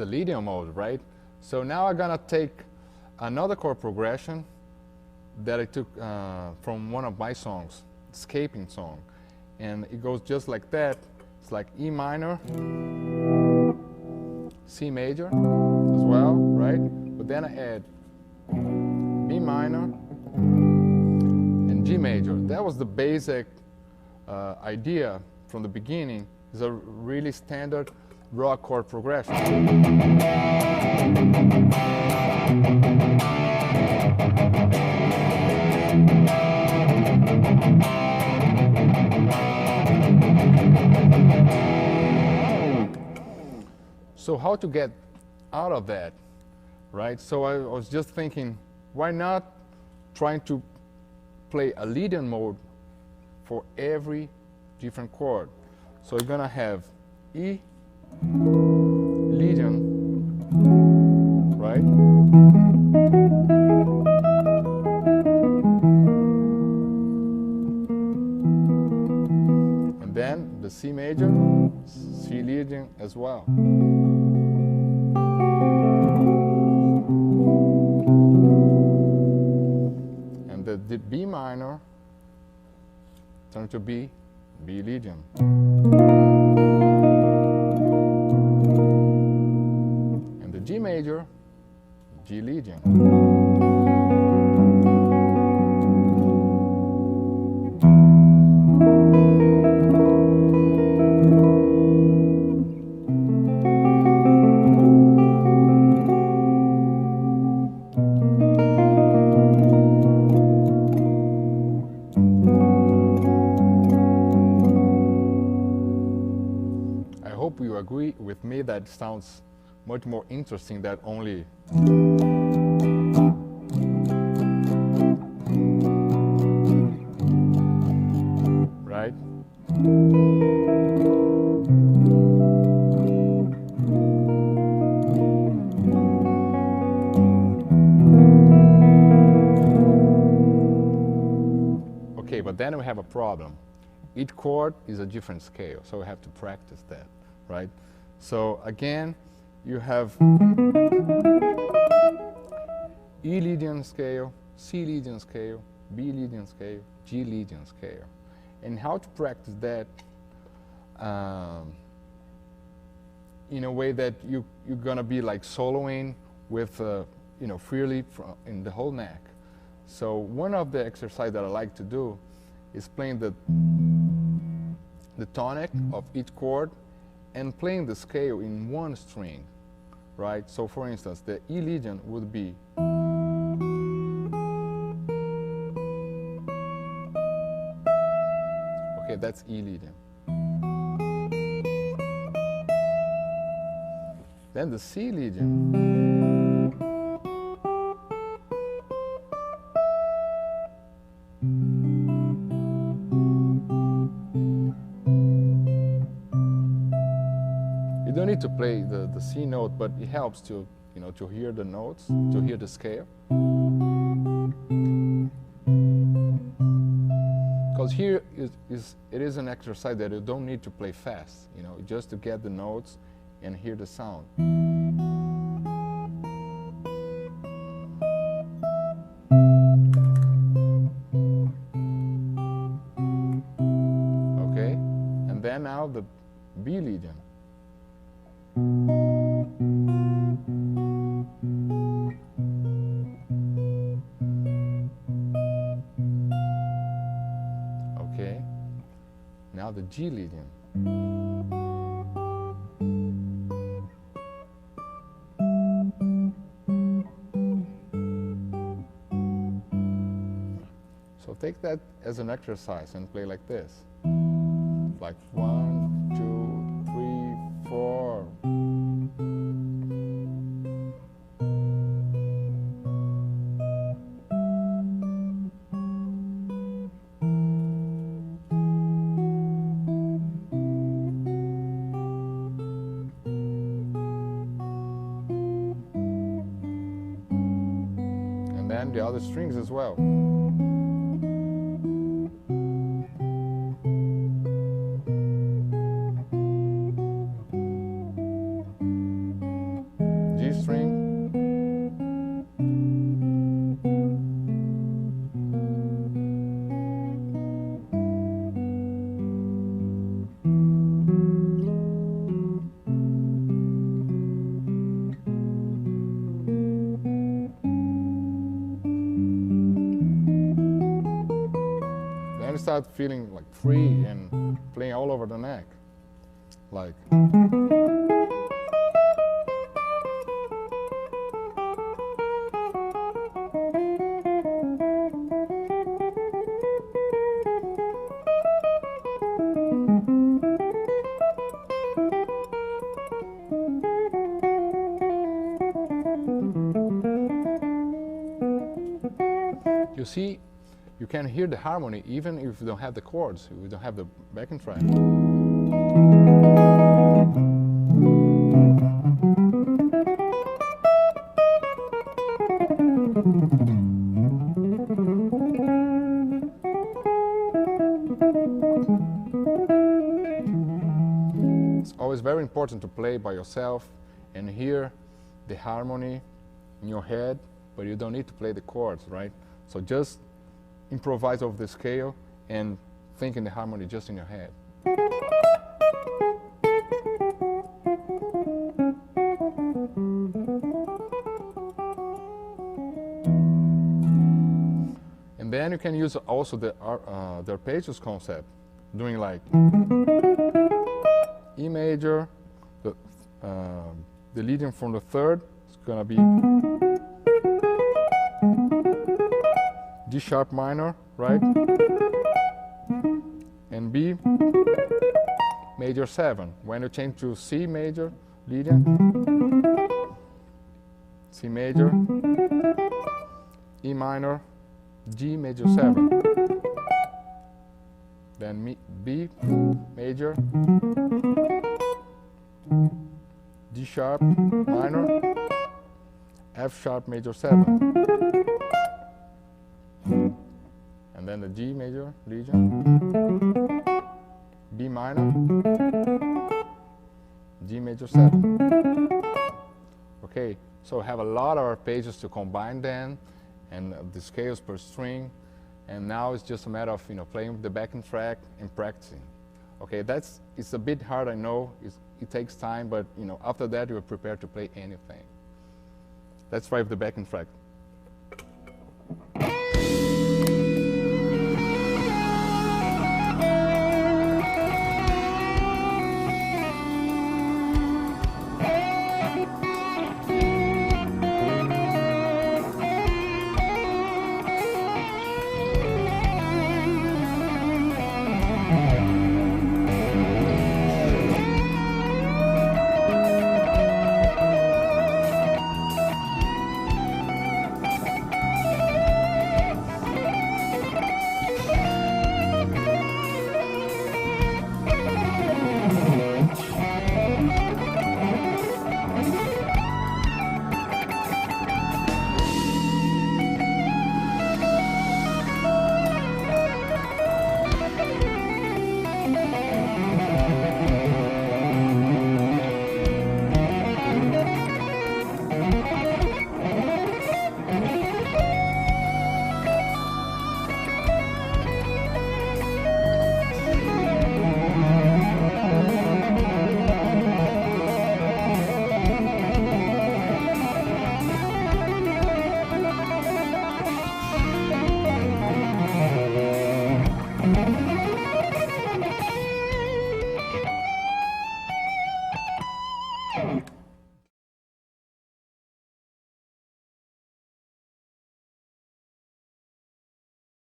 a Lydian mode, right? So now I'm gonna take another chord progression that I took from one of my songs, Escaping song. And it goes just like that. It's like E minor, C major as well, right? But then I add B minor and G major. That was the basic idea from the beginning. It's a really standard rock chord progression. So how to get out of that, right? So I was just thinking, why not trying to play a Lydian mode for every different chord? So you're gonna have E, Lydian, right? And then the C major, C Lydian as well. And the B minor turn to B, B Lydian. And the G major, G Lydian. You agree with me that sounds much more interesting than only right? Okay, but then we have a problem. Each chord is a different scale, so we have to practice that. Right? So again, you have E Lydian scale, C Lydian scale, B Lydian scale, G Lydian scale. And how to practice that in a way that you're gonna be like soloing with, you know, freely in the whole neck. So one of the exercises that I like to do is playing the tonic of each chord and playing the scale in one string, right? So for instance, the E Lydian would be okay, that's E Lydian. Then the C Lydian. You don't need to play the C note, but it helps to, you know, to hear the notes, to hear the scale. Because here it is an exercise that you don't need to play fast, you know, just to get the notes and hear the sound. Okay, and then now the B Lydian. Okay, now the G Lydian. So take that as an exercise and play like this. Like 1, 2, 3, 4. And then the other strings as well. start feeling like free and playing all over the neck. Like. You see, you can hear the harmony even if you don't have the chords, if you don't have the backing track. It's always very important to play by yourself and hear the harmony in your head, but you don't need to play the chords, right? So just improvise over the scale and think in the harmony just in your head. And then you can use also the arpeggios concept, doing like E major, the leading from the third is gonna be D sharp minor, right? And B major 7. When you change to C major, leading, C major, E minor, G major 7. Then B major, D sharp minor, F sharp major 7. And then the G major, Legion, B minor, G major 7. Okay, so we have a lot of arpeggios to combine then, and the scales per string, and now it's just a matter of playing with the backing track and practicing. Okay, it's a bit hard, I know. It takes time, but after that you're prepared to play anything. Let's try with the backing track.